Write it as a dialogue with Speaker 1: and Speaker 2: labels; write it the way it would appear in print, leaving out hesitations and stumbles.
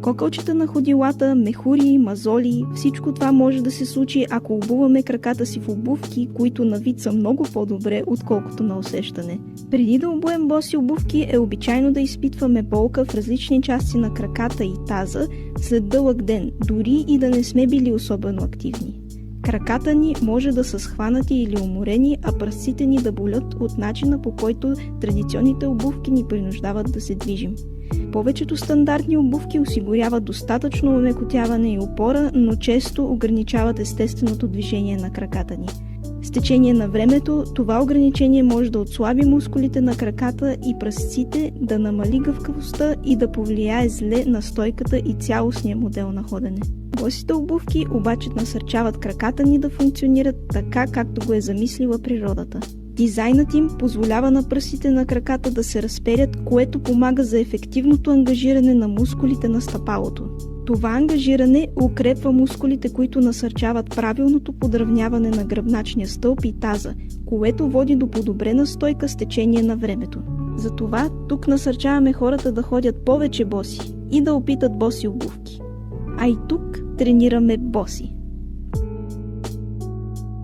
Speaker 1: Кокълчета на ходилата, мехури, мазоли, всичко това може да се случи, ако обуваме краката си в обувки, които на вид са много по-добре, отколкото на усещане. Преди да обуем боси обувки е обичайно да изпитваме болка в различни части на краката и таза след дълъг ден, дори и да не сме били особено активни. Краката ни може да са схванати или уморени, а пръстците ни да болят от начина, по който традиционните обувки ни принуждават да се движим. Повечето стандартни обувки осигуряват достатъчно омекотяване и опора, но често ограничават естественото движение на краката ни. С течение на времето, това ограничение може да отслаби мускулите на краката и пръстците, да намали гъвкавостта и да повлияе зле на стойката и цялостния модел на ходене. Босите обувки обаче насърчават краката ни да функционират така, както го е замислила природата. Дизайнът им позволява на пръстите на краката да се разперят, което помага за ефективното ангажиране на мускулите на стъпалото. Това ангажиране укрепва мускулите, които насърчават правилното подравняване на гръбначния стълб и таза, което води до подобрена стойка с течение на времето. Затова тук насърчаваме хората да ходят повече боси и да опитат боси обувки. А и тук тренираме боси.